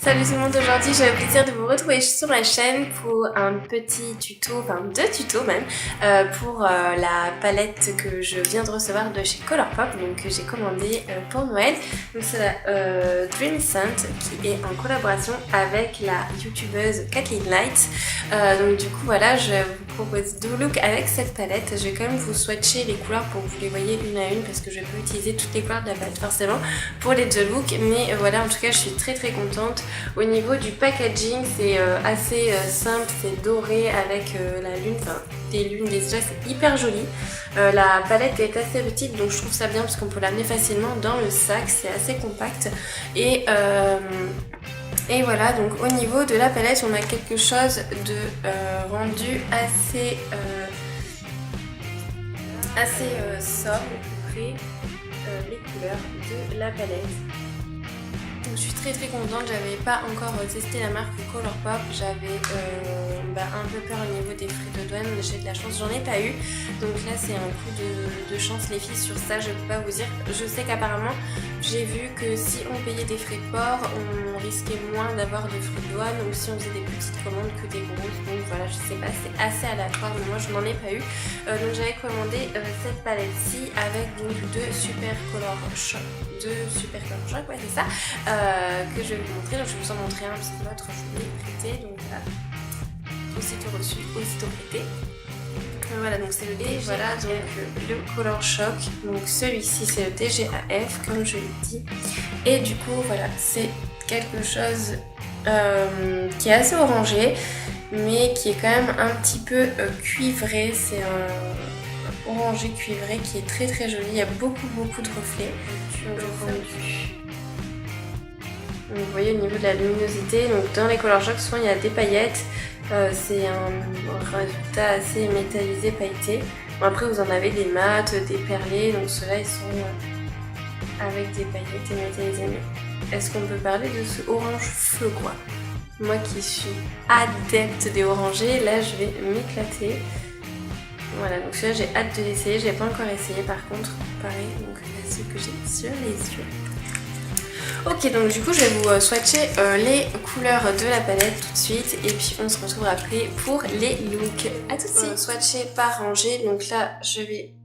Salut tout le monde, aujourd'hui j'ai le plaisir de vous retrouver sur ma chaîne pour un petit tuto, enfin deux tutos même, pour la palette que je viens de recevoir de chez Colourpop, donc que j'ai commandé pour Noël. Donc c'est la Dream Scent qui est en collaboration avec la youtubeuse Kathleen Light. Donc du coup voilà, je vous propose deux looks avec cette palette. Je vais quand même vous swatcher les couleurs pour que vous les voyez une à une parce que je vais pas utiliser toutes les couleurs de la palette forcément pour les deux looks, mais voilà, en tout cas je suis très contente. Au niveau du packaging, c'est assez simple, c'est doré avec la lune, enfin des lunes, des strass, c'est hyper joli. La palette est assez petite, donc je trouve ça bien parce qu'on peut l'amener facilement dans le sac, c'est assez compact. Et voilà, donc au niveau de la palette, on a quelque chose de rendu assez sobre, près les couleurs de la palette. Donc je suis très contente, j'avais pas encore testé la marque Colourpop, j'avais un peu peur au niveau des frais de douane, mais j'ai de la chance, j'en ai pas eu. Donc là c'est un coup de chance les filles sur ça, je peux pas vous dire. Je sais qu'apparemment j'ai vu que si on payait des frais de port, on risquait moins d'avoir de frais de douane ou si on faisait des petites commandes que des grosses. Donc voilà, je sais pas, c'est assez aléatoire, mais moi je n'en ai pas eu. Donc j'avais commandé cette palette-ci avec donc deux super color shock, ouais c'est ça. Que je vais vous montrer, donc je vais vous en montrer un parce que l'autre je l'ai prêté, donc voilà, aussitôt reçu, aussitôt prêté. Voilà, donc c'est le DGAF. Voilà, donc le Color Shock, donc celui-ci c'est le DGAF comme je l'ai dit, et du coup voilà, c'est quelque chose qui est assez orangé mais qui est quand même un petit peu cuivré, c'est un orangé cuivré qui est très joli, il y a beaucoup de reflets. Donc vous voyez au niveau de la luminosité, donc dans les Color Shock souvent il y a des paillettes, c'est un résultat assez métallisé, pailleté. Bon, après vous en avez des mat, des perlés, donc ceux-là ils sont avec des paillettes et métallisés. Mais est-ce qu'on peut parler de ce orange feu quoi? Moi qui suis adepte des orangés, là je vais m'éclater. Voilà, donc celui-là j'ai hâte de l'essayer, je l'ai pas encore essayé par contre, pareil, donc là ce que j'ai sur les yeux. Ok, donc du coup je vais vous swatcher les couleurs de la palette tout de suite et puis on se retrouve après pour les looks. A tout de suite. Swatcher par rangée, donc là je vais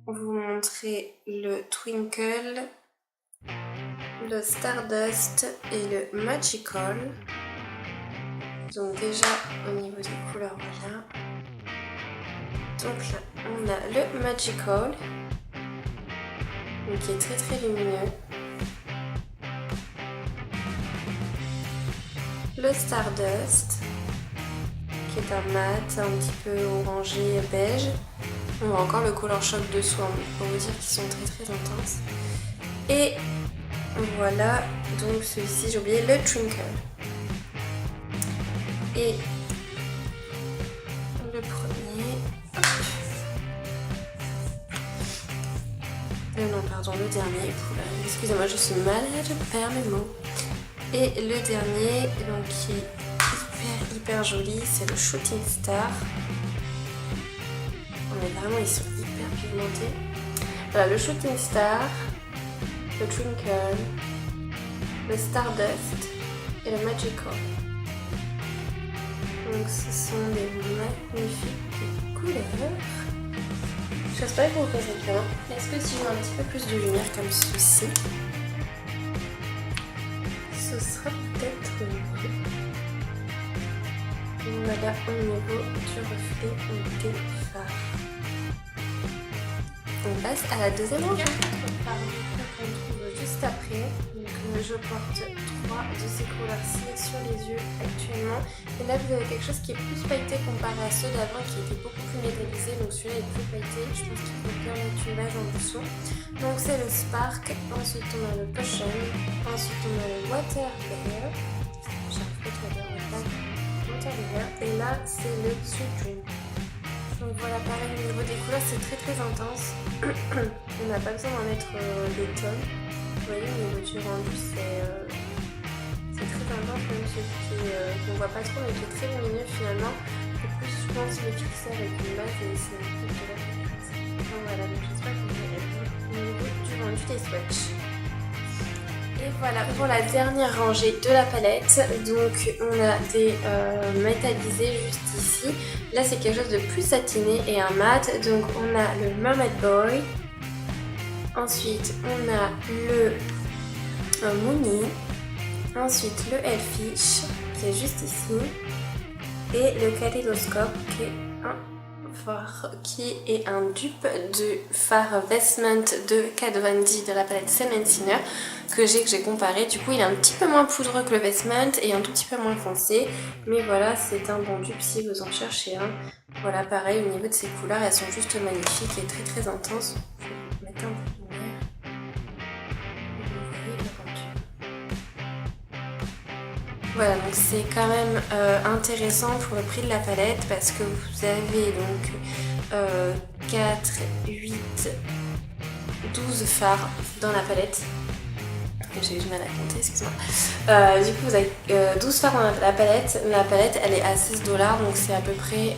vous montrer le Twinkle, le Stardust et le Magical. Donc déjà au niveau des couleurs, voilà. Donc là on a le Magical, donc qui est très lumineux. Le Stardust, qui est un mat, un petit peu orangé beige. On voit encore le Color Shock dessous, pour vous dire qu'ils sont très intenses. Et voilà, donc celui-ci, j'ai oublié le Twinkle. Et le premier, non pardon, le dernier, excusez-moi je suis malade, je perds mes mots. Et le dernier, donc qui est hyper joli, c'est le Shooting Star. Mais vraiment ils sont hyper pigmentés. Voilà, le Shooting Star, le Twinkle, le Stardust et le Magical. Donc ce sont des magnifiques couleurs. J'espère que vous verrez bien. Est-ce que si je mets un petit peu plus de lumière comme ceci, ce sera peut-être mieux. Voilà au niveau du reflet des fards. On passe à la deuxième rangée. On trouve juste après. Donc, je porte 3 de ces couleurs-ci sur les yeux actuellement. Et là vous avez quelque chose qui est plus pailleté comparé à ceux d'avant qui étaient beaucoup plus métallisés. Donc celui-là est plus pailleté. Je pense qu'il faut bien mettre une base en dessous. Donc c'est le Spark. Ensuite on a le Potion. Ensuite on a le Water Bear. J'arrive pas trop bien Water Bear. Et là c'est le Sweet Dream. Donc voilà, pareil au niveau des couleurs c'est très intense. On n'a pas besoin d'en mettre des tonnes. Vous voyez au niveau du rendu c'est très intense, même celui qu'on voit pas trop mais qui est très lumineux finalement. Il faut plus je pense le fixer avec une base et c'est plus de la palette. Donc voilà, donc j'espère que vous verrez bien au niveau du rendu des swatchs. Et voilà pour la dernière rangée de la palette. Donc on a des métallisés juste ici. Là c'est quelque chose de plus satiné et un mat. Donc on a le Mermaid Boy. Ensuite on a le Moony. Ensuite le Elfish qui est juste ici. Et le Kaleidoscope qui est un dupe du fard Vestment de Kat Von D de la palette Cementineur que j'ai comparé. Du coup il est un petit peu moins poudreux que le Vestment et un tout petit peu moins foncé, mais voilà, c'est un bon dupe si vous en cherchez un. Voilà, pareil au niveau de ses couleurs, elles sont juste magnifiques et très intenses. Je vais vous mettre un peu de lumière. Vous voyez la peinture. Voilà, donc c'est quand même intéressant pour le prix de la palette parce que vous avez donc 4, 8, 12 fards dans la palette. J'ai eu du mal à compter, excuse-moi. Du coup, vous avez 12 fards dans la palette. La palette, elle est à 16 $, donc c'est à peu près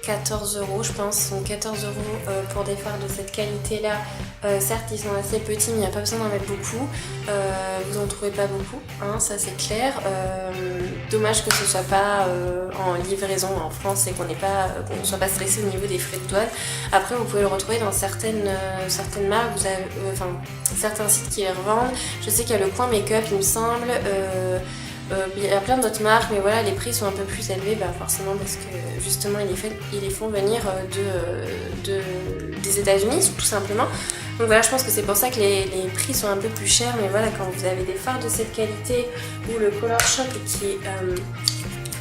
14 € je pense. Donc 14 € pour des fards de cette qualité-là. Certes, ils sont assez petits, mais il n'y a pas besoin d'en mettre beaucoup. Vous en trouvez pas beaucoup, hein, ça c'est clair. Dommage que ce soit pas en livraison en France et qu'on ne soit pas stressé au niveau des frais de douane. Après, vous pouvez le retrouver dans certaines marques, vous avez, certains sites qui les revendent. Je sais qu'il y a le Coin Make-up, il me semble. Il y a plein d'autres marques, mais voilà, les prix sont un peu plus élevés, forcément parce que justement ils les font venir des États-Unis tout simplement. Donc voilà, je pense que c'est pour ça que les prix sont un peu plus chers, mais voilà, quand vous avez des fards de cette qualité ou le Color Shop qui est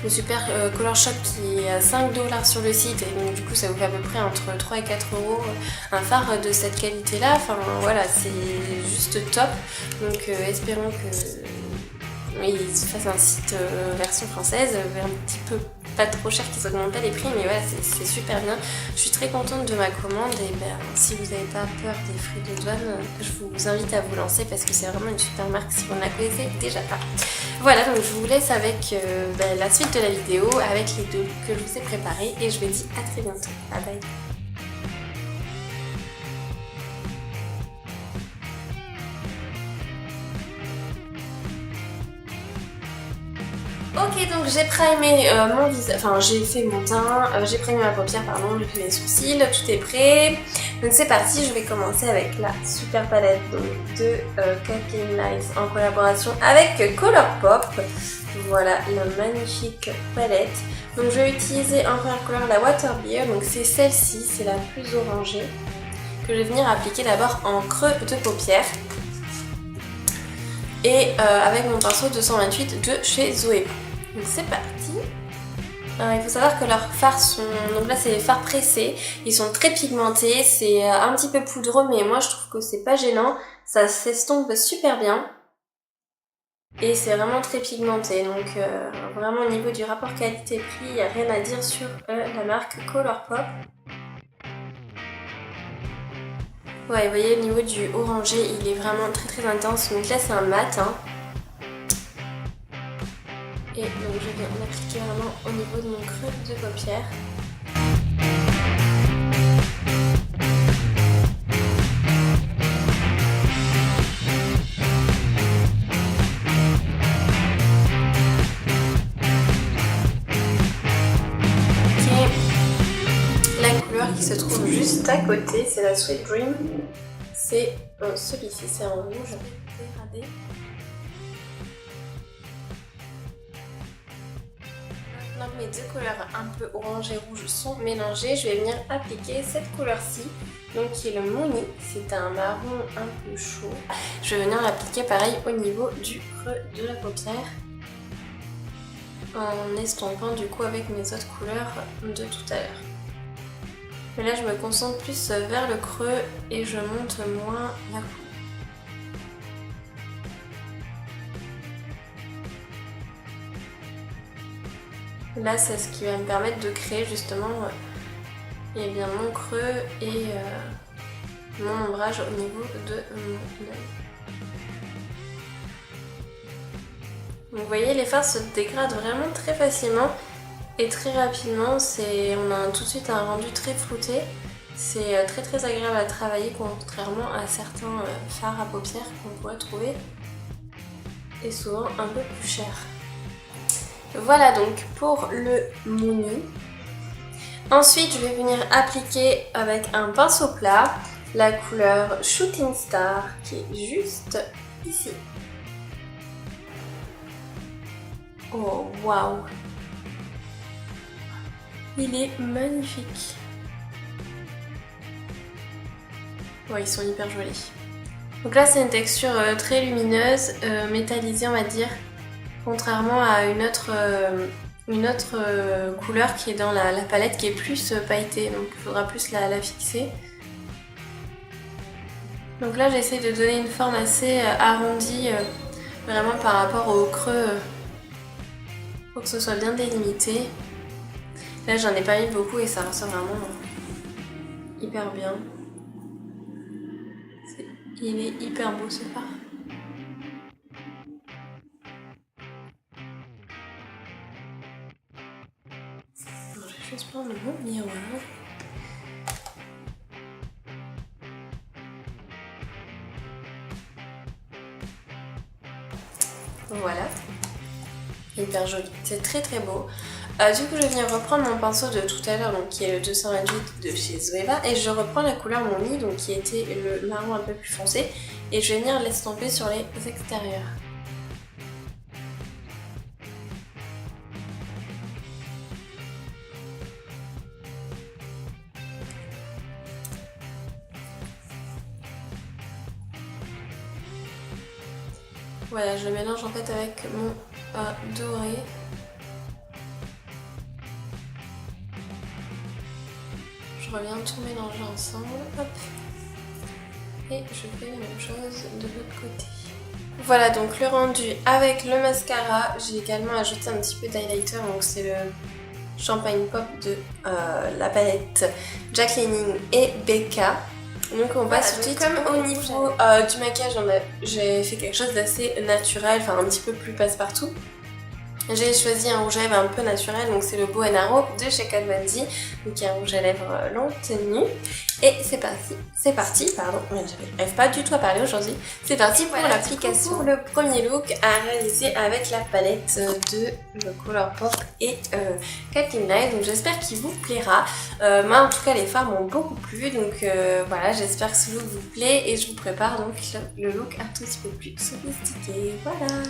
le super Color Shop qui est à 5 $ sur le site, et donc du coup ça vous fait à peu près entre 3 et 4 € un phare de cette qualité là, enfin voilà, c'est juste top. Donc espérons que ils fassent un site version française, un petit peu pas trop cher, qu'ils augmentent pas les prix, mais voilà, c'est super bien. Je suis très contente de ma commande et si vous n'avez pas peur des frais de douane, je vous invite à vous lancer parce que c'est vraiment une super marque si vous ne la connaissez déjà pas. Voilà, donc je vous laisse avec la suite de la vidéo, avec les deux que je vous ai préparés et je vous dis à très bientôt. Bye bye. Ok, donc j'ai primé mon visage, enfin j'ai fait mon teint, j'ai primé ma paupière, pardon, j'ai fait mes sourcils, tout est prêt. Donc c'est parti, je vais commencer avec la super palette donc, de Kathleen Lights en collaboration avec Colourpop. Voilà la magnifique palette. Donc je vais utiliser en première couleur la Water Beer, donc c'est celle-ci, c'est la plus orangée, que je vais venir appliquer d'abord en creux de paupière. Et avec mon pinceau 228 de chez Zoé. Donc c'est parti. Il faut savoir que leurs fards sont... Donc là c'est des fards pressés. Ils sont très pigmentés. C'est un petit peu poudreux mais moi je trouve que c'est pas gênant. Ça s'estompe super bien. Et c'est vraiment très pigmenté. Donc vraiment au niveau du rapport qualité-prix, il n'y a rien à dire sur la marque Colourpop. Ouais, vous voyez, au niveau du orangé, il est vraiment très intense. Donc là, c'est un mat. Hein. Et donc, je viens l'appliquer vraiment au niveau de mon creux de paupière. Ok. La couleur qui se trouve juste à côté, c'est la Sweet Dream. C'est celui-ci, c'est en rouge dégradé. Maintenant que mes deux couleurs un peu orange et rouge sont mélangées, je vais venir appliquer cette couleur-ci, donc qui est le Moony. C'est un marron un peu chaud. Je vais venir l'appliquer pareil au niveau du creux de la paupière, en estompant du coup avec mes autres couleurs de tout à l'heure. Mais là je me concentre plus vers le creux et je monte moins la couleur. Là c'est ce qui va me permettre de créer justement eh bien, mon creux et mon ombrage au niveau de mon œil. Donc vous voyez, les fards se dégradent vraiment très facilement et très rapidement. On a tout de suite un rendu très flouté. C'est très très agréable à travailler contrairement à certains fards à paupières qu'on pourrait trouver et souvent un peu plus cher. Voilà donc pour le Mouni. Ensuite je vais venir appliquer avec un pinceau plat la couleur Shooting Star qui est juste ici. Oh waouh! Il est magnifique. Ouais, ils sont hyper jolis. Donc là c'est une texture très lumineuse, métallisée on va dire, contrairement à une autre couleur qui est dans la palette qui est plus pailletée, donc il faudra plus la fixer. Donc là j'essaie de donner une forme assez arrondie, vraiment par rapport au creux, pour que ce soit bien délimité. Là j'en ai pas mis beaucoup et ça ressort vraiment hyper bien. Il est hyper beau ce fard. Je vais juste prendre mon miroir. Voilà. Hyper joli. C'est très très beau. Du coup je vais venir reprendre mon pinceau de tout à l'heure, donc qui est le 228 de chez Zoeva, et je reprends la couleur Mouni, donc qui était le marron un peu plus foncé, et je vais venir l'estomper sur les extérieurs. Voilà, je le mélange en fait avec mon doré. Je reviens tout mélanger ensemble, hop, et je fais la même chose de l'autre côté. Voilà donc le rendu avec le mascara. J'ai également ajouté un petit peu d'highlighter, donc c'est le Champagne Pop de la palette Jacqueline et Becca. Donc on passe tout de suite comme au niveau du maquillage. J'ai fait quelque chose d'assez naturel, enfin un petit peu plus passe-partout. J'ai choisi un rouge à lèvres un peu naturel, donc c'est le Bow & Arrow de chez Kat Von D, donc il y a un rouge à lèvres long tenu. Et c'est parti, pardon, j'arrive pas du tout à parler aujourd'hui. C'est parti pour l'application. Pour le premier look à réaliser avec la palette de Colourpop et Kathleen Light, donc j'espère qu'il vous plaira. Moi en tout cas les fards m'ont beaucoup plu, donc voilà, j'espère que ce look vous plaît et je vous prépare donc le look un tout petit peu plus sophistiqué, voilà.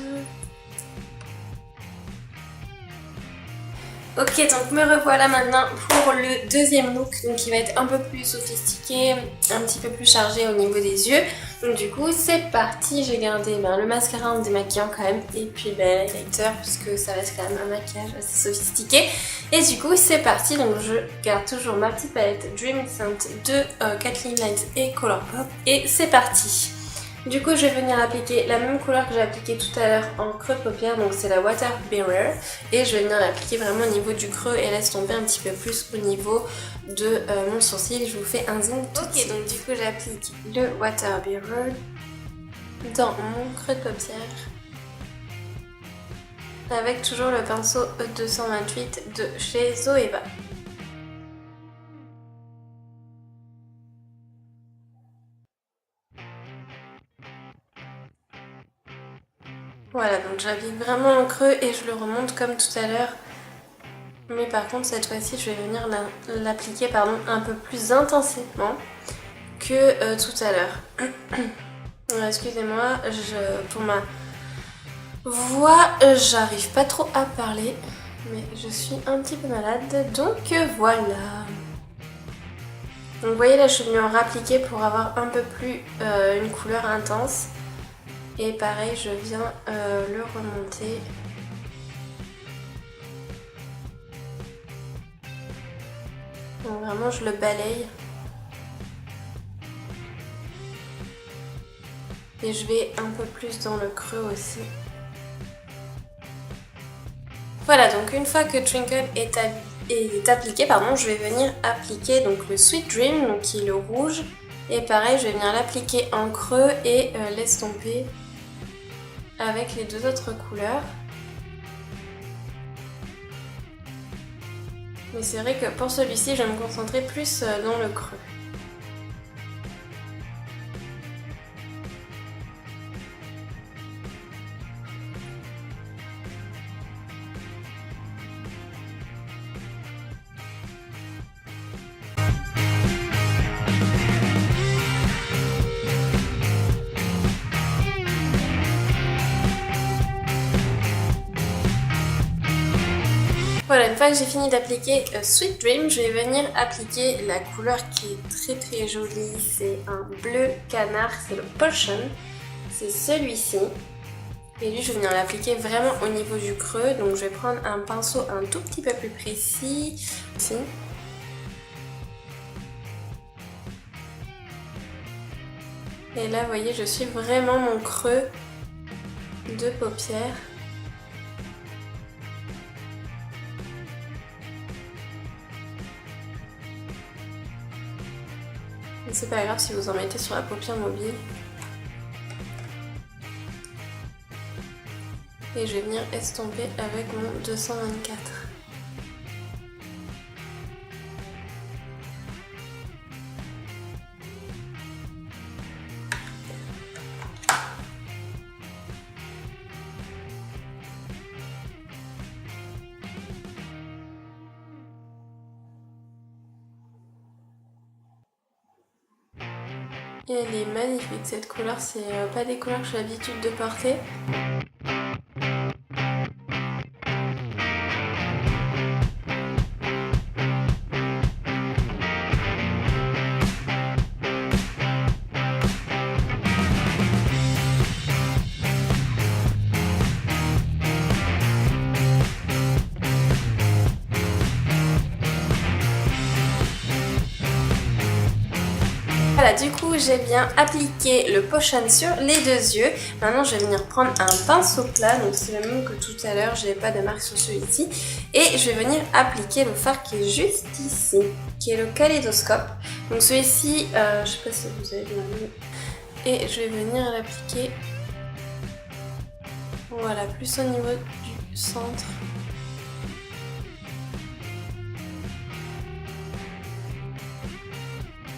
Ok, donc me revoilà maintenant pour le deuxième look, donc qui va être un peu plus sophistiqué, un petit peu plus chargé au niveau des yeux. Donc du coup c'est parti, j'ai gardé le mascara en démaquillant quand même, et puis l'highlighter puisque ça reste quand même un maquillage assez sophistiqué. Et du coup c'est parti, donc je garde toujours ma petite palette Dream Scent de Kathleen Light et Colourpop, et c'est parti. Du coup je vais venir appliquer la même couleur que j'ai appliquée tout à l'heure en creux de paupière, donc c'est la Water Bearer, et je vais venir l'appliquer vraiment au niveau du creux et laisse tomber un petit peu plus au niveau de mon sourcil. Je vous fais un zoom tout de suite. Donc du coup j'applique le Water Bearer dans mon creux de paupière avec toujours le pinceau 228 de chez Zoeva. Voilà, donc j'applique vraiment en creux et je le remonte comme tout à l'heure. Mais par contre, cette fois-ci, je vais venir l'appliquer un peu plus intensément que tout à l'heure. Excusez-moi, pour ma voix, j'arrive pas trop à parler, mais je suis un petit peu malade, donc voilà. Donc vous voyez là, je suis venue en rappliquer pour avoir un peu plus une couleur intense. Et pareil, je viens le remonter. Donc vraiment, je le balaye. Et je vais un peu plus dans le creux aussi. Voilà, donc une fois que Twinkle est appliqué, je vais venir appliquer donc le Sweet Dream, donc qui est le rouge. Et pareil, je vais venir l'appliquer en creux et l'estomper avec les deux autres couleurs. Mais c'est vrai que pour celui-ci, je vais me concentrer plus dans le creux. Voilà, une fois que j'ai fini d'appliquer Sweet Dream, je vais venir appliquer la couleur qui est très très jolie. C'est un bleu canard, c'est le Potion. C'est celui-ci. Et lui, je vais venir l'appliquer vraiment au niveau du creux. Donc je vais prendre un pinceau un tout petit peu plus précis. Ici. Et là, vous voyez, je suis vraiment mon creux de paupière. C'est pas grave si vous en mettez sur la paupière mobile. Et je vais venir estomper avec mon 224. Et elle est magnifique cette couleur, c'est pas des couleurs que j'ai l'habitude de porter. Voilà, du coup j'ai bien appliqué le Potion sur les deux yeux. Maintenant je vais venir prendre un pinceau plat, donc c'est le même que tout à l'heure, j'ai pas de marque sur celui-ci. Et je vais venir appliquer le fard qui est juste ici, qui est le kaléidoscope. Donc celui-ci, je sais pas si vous avez bien vu. Et je vais venir l'appliquer, voilà, plus au niveau du centre.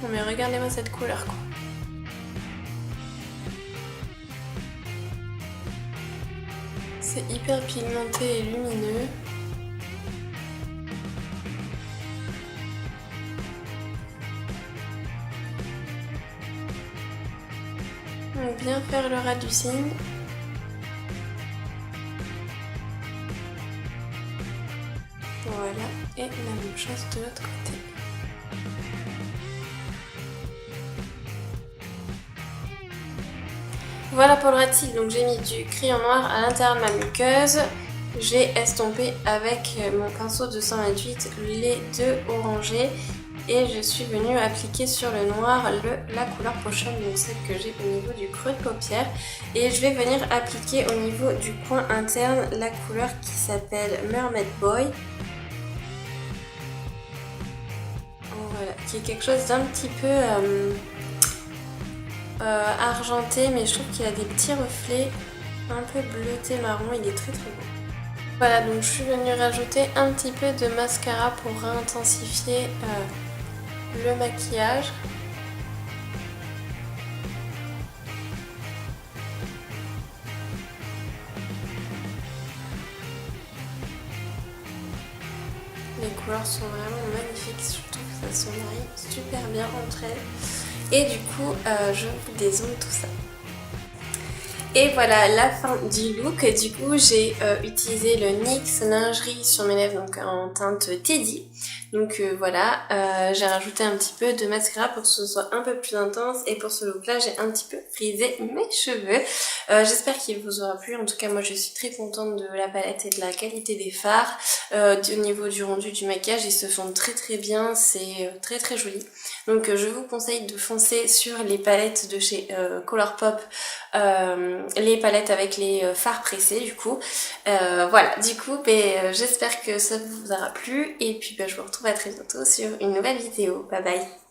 Non mais regardez-moi cette couleur quoi. C'est hyper pigmenté et lumineux. Donc bien faire le ras du cygne. Voilà, et la même chose de l'autre côté. Voilà pour le ras de cils, donc j'ai mis du crayon noir à l'intérieur de ma muqueuse. J'ai estompé avec mon pinceau 228 les deux orangés et je suis venue appliquer sur le noir la couleur Potion, donc celle que j'ai au niveau du creux de paupière. Et je vais venir appliquer au niveau du coin interne la couleur qui s'appelle Mermaid Boy. Voilà, qui est quelque chose d'un petit peu argenté, mais je trouve qu'il a des petits reflets un peu bleuté marron, il est très très beau. Voilà, donc je suis venue rajouter un petit peu de mascara pour intensifier le maquillage. Les couleurs sont vraiment magnifiques, je trouve que ça se marie super bien entre elles. Et du coup, je vous dézoome tout ça. Et voilà la fin du look. Du coup, j'ai utilisé le NYX lingerie sur mes lèvres, donc en teinte Teddy. Donc voilà, j'ai rajouté un petit peu de mascara pour que ce soit un peu plus intense. Et pour ce look là, j'ai un petit peu frisé mes cheveux. J'espère qu'il vous aura plu. En tout cas, moi je suis très contente de la palette et de la qualité des fards. Au niveau du rendu du maquillage, ils se font très très bien. C'est très très joli. Donc je vous conseille de foncer sur les palettes de chez Colourpop, les palettes avec les fards pressés du coup. Voilà, du coup j'espère que ça vous aura plu et puis je vous retrouve à très bientôt sur une nouvelle vidéo. Bye bye.